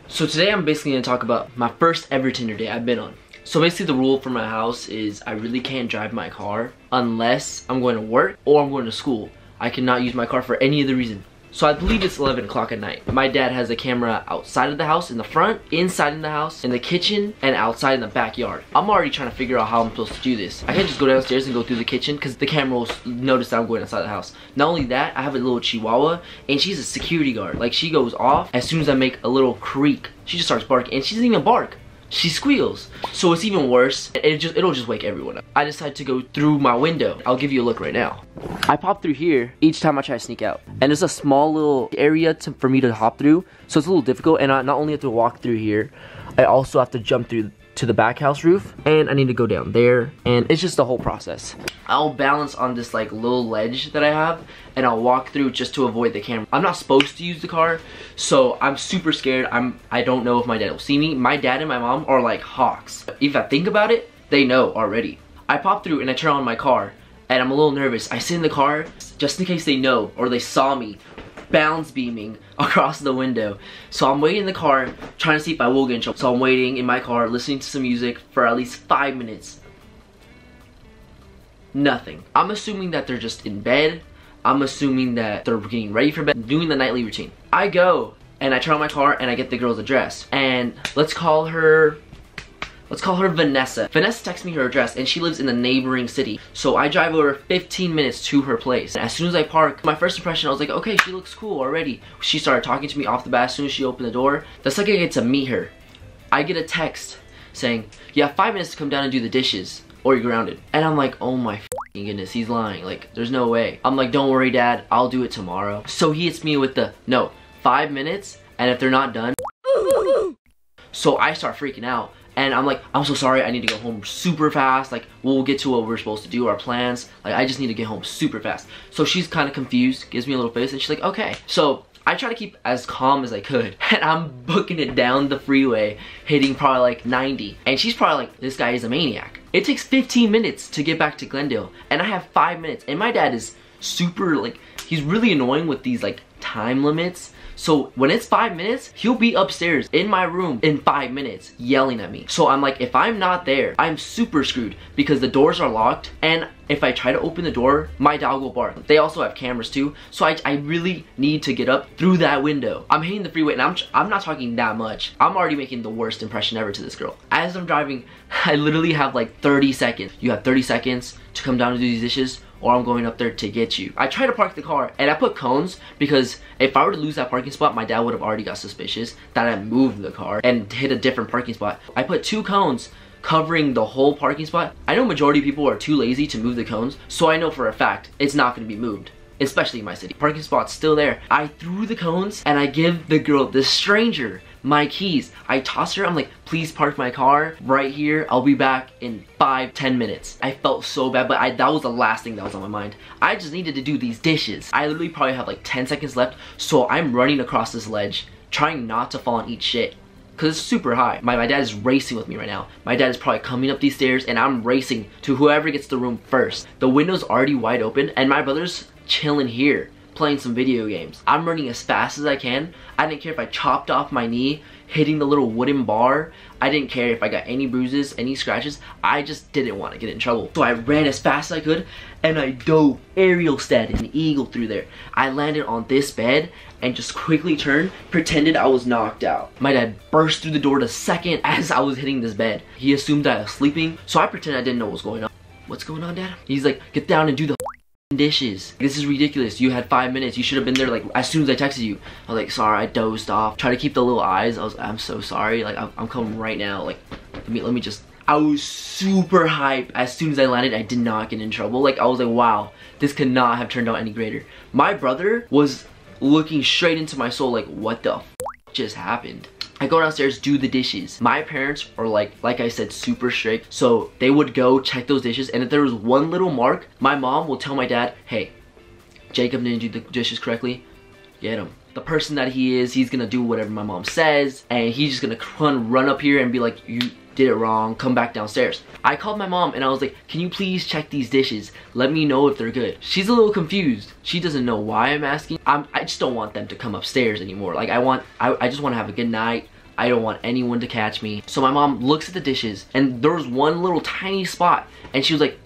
So today I'm basically gonna talk about my first ever Tinder date I've been on. So basically the rule for my house is I really can't drive my car unless I'm going to work or I'm going to school. I cannot use my car for any other reason. So I believe it's 11 o'clock at night. My dad has a camera outside of the house, in the front, inside in the house, in the kitchen, and outside in the backyard. I'm already trying to figure out how I'm supposed to do this. I can't just go downstairs and go through the kitchen because the camera will notice that I'm going outside the house. Not only that, I have a little chihuahua and she's a security guard. Like, she goes off as soon as I make a little creak. She just starts barking, and she doesn't even bark. She squeals. So it's even worse. It'll just wake everyone up. I decide to go through my window. I'll give you a look right now. I pop through here each time I try to sneak out. And there's a small little area for me to hop through. So it's a little difficult, and I not only have to walk through here, I also have to jump through to the back house roof, and I need to go down there, and it's just the whole process. I'll balance on this like little ledge that I have, and I'll walk through just to avoid the camera. I'm not supposed to use the car, so I'm super scared. I don't know if my dad will see me. My dad and my mom are like hawks. If I think about it, they know already. I pop through and I turn on my car, and I'm a little nervous. I sit in the car just in case they know or they saw me bounce beaming across the window. So I'm waiting in the car, trying to see if I will get in trouble. So I'm waiting in my car, listening to some music for at least 5 minutes. Nothing. I'm assuming that they're just in bed. I'm assuming that they're getting ready for bed, doing the nightly routine. I go and I turn on my car and I get the girl's address. And let's call her Vanessa. Vanessa texts me her address, and she lives in the neighboring city. So I drive over 15 minutes to her place. As soon as I park, my first impression, I was like, okay, she looks cool already. She started talking to me off the bat as soon as she opened the door. The second I get to meet her, I get a text saying, you have 5 minutes to come down and do the dishes, or you're grounded. And I'm like, oh my f***ing goodness, he's lying. Like, there's no way. I'm like, don't worry, Dad, I'll do it tomorrow. So he hits me with the, no, 5 minutes, and if they're not done. So I start freaking out. And I'm like, I'm so sorry, I need to go home super fast. Like, we'll get to what we're supposed to do, our plans. Like, I just need to get home super fast. So she's kind of confused, gives me a little face, and she's like, okay. So I try to keep as calm as I could. And I'm booking it down the freeway, hitting probably like 90. And she's probably like, this guy is a maniac. It takes 15 minutes to get back to Glendale. And I have 5 minutes. And my dad is super, like, he's really annoying with these, like, time limits. So when it's 5 minutes, he'll be upstairs in my room in 5 minutes yelling at me. So I'm like, if I'm not there, I'm super screwed because the doors are locked, and if I try to open the door, my dog will bark. They also have cameras too, so I really need to get up through that window. I'm hitting the freeway, and I'm not talking that much. I'm already making the worst impression ever to this girl. As I'm driving, I literally have like 30 seconds. You have 30 seconds to come down and do these dishes, or I'm going up there to get you. I try to park the car, and I put cones because if I were to lose that parking spot, my dad would have already got suspicious that I moved the car and hit a different parking spot. I put 2 cones covering the whole parking spot. I know majority of people are too lazy to move the cones, so I know for a fact it's not going to be moved, especially in my city. Parking spot's still there. I threw the cones, and I give the girl, this stranger, my keys. I toss her, I'm like, please park my car right here. I'll be back in 5-10 minutes. I felt so bad, but that was the last thing that was on my mind. I just needed to do these dishes. I literally probably have like 10 seconds left, so I'm running across this ledge, trying not to fall and eat shit, because it's super high. My dad is racing with me right now. My dad is probably coming up these stairs, and I'm racing to whoever gets the room first. The window's already wide open, and my brother's chilling here, playing some video games. I'm running as fast as I can. I didn't care if I chopped off my knee, hitting the little wooden bar. I didn't care if I got any bruises, any scratches. I just didn't want to get in trouble. So I ran as fast as I could, and I dove aerial stat an eagle through there. I landed on this bed and just quickly turned, pretended I was knocked out. My dad burst through the door the second as I was hitting this bed. He assumed I was sleeping, so I pretended I didn't know what was going on. What's going on, Dad? He's like, get down and do the dishes. This is ridiculous. You had 5 minutes. You should have been there like as soon as I texted you. I was like, sorry, I dozed off. Try to keep the little eyes. I'm so sorry. Like, I'm coming right now. Like, let me just. I was super hyped. As soon as I landed, I did not get in trouble. Like, I was like, wow, this could not have turned out any greater. My brother was looking straight into my soul like, what the f just happened? I go downstairs, do the dishes. My parents are like I said, super strict. So they would go check those dishes, and if there was one little mark, my mom will tell my dad, hey, Jacob didn't do the dishes correctly, get him. The person that he is, he's gonna do whatever my mom says, and he's just gonna run up here and be like, you did it wrong, come back downstairs. I called my mom and I was like, can you please check these dishes? Let me know if they're good. She's a little confused. She doesn't know why I'm asking. I just don't want them to come upstairs anymore. Like I just want to have a good night. I don't want anyone to catch me. So my mom looks at the dishes and there was one little tiny spot and she was like,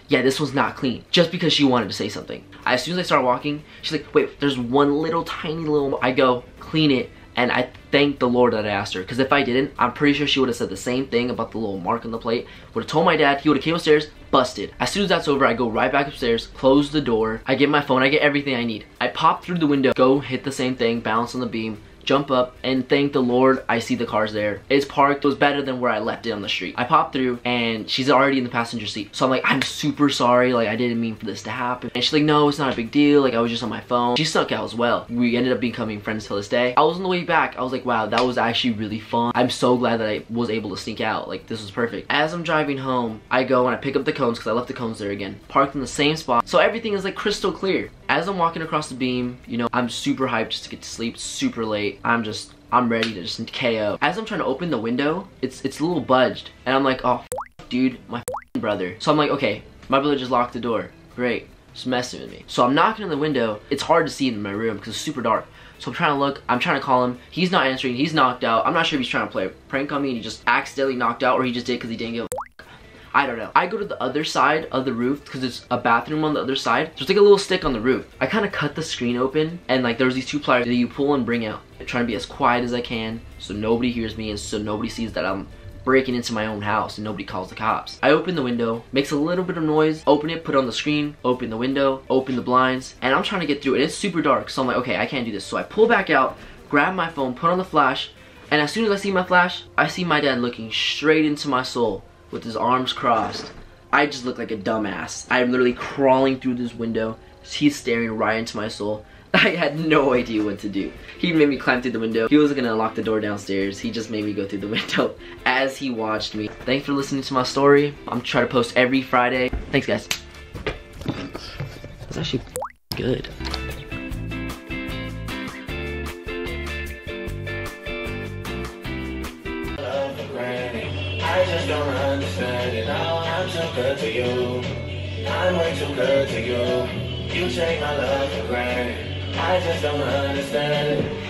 yeah, this one's not clean. Just because she wanted to say something. As soon as I start walking, she's like, wait, there's one little tiny little, I go, clean it. And I thank the Lord that I asked her. Because if I didn't, I'm pretty sure she would have said the same thing about the little mark on the plate. Would have told my dad, he would have came upstairs, busted. As soon as that's over, I go right back upstairs, close the door. I get my phone, I get everything I need. I pop through the window, go hit the same thing, bounce on the beam, jump up, and thank the Lord I see the cars there. It's parked. It was better than where I left it on the street. I pop through and she's already in the passenger seat. So I'm like, I'm super sorry. Like, I didn't mean for this to happen. And she's like, no, it's not a big deal. Like, I was just on my phone. She snuck out as well. We ended up becoming friends till this day. I was on the way back. I was like, wow, that was actually really fun. I'm so glad that I was able to sneak out. Like, this was perfect. As I'm driving home, I go and I pick up the cones because I left the cones there again. Parked in the same spot. So everything is like crystal clear. As I'm walking across the beam, you know, I'm super hyped just to get to sleep. Super late. I'm ready to just KO. As I'm trying to open the window, it's a little budged. And I'm like, oh, dude, my brother. So I'm like, okay, my brother just locked the door. Great, just messing with me. So I'm knocking on the window. It's hard to see in my room because it's super dark. So I'm trying to look, I'm trying to call him. He's not answering, he's knocked out. I'm not sure if he's trying to play a prank on me and he just accidentally knocked out or he just did because he didn't give a I don't know. I go to the other side of the roof because there's a bathroom on the other side. There's like a little stick on the roof. I kind of cut the screen open and like there's these two pliers that you pull and bring out. I'm trying to be as quiet as I can so nobody hears me and so nobody sees that I'm breaking into my own house and nobody calls the cops. I open the window, makes a little bit of noise, open it, put it on the screen, open the window, open the blinds, and I'm trying to get through it. It's super dark, so I'm like, okay, I can't do this. So I pull back out, grab my phone, put on the flash, and as soon as I see my flash, I see my dad looking straight into my soul with his arms crossed. I just look like a dumbass. I'm literally crawling through this window. He's staring right into my soul. I had no idea what to do. He made me climb through the window. He wasn't gonna lock the door downstairs. He just made me go through the window as he watched me. Thanks for listening to my story. I'm trying to post every Friday. Thanks, guys. That's actually good. I just don't understand it now. I'm too good to you. I'm way too good to you. You take my love for granted. I just don't understand it.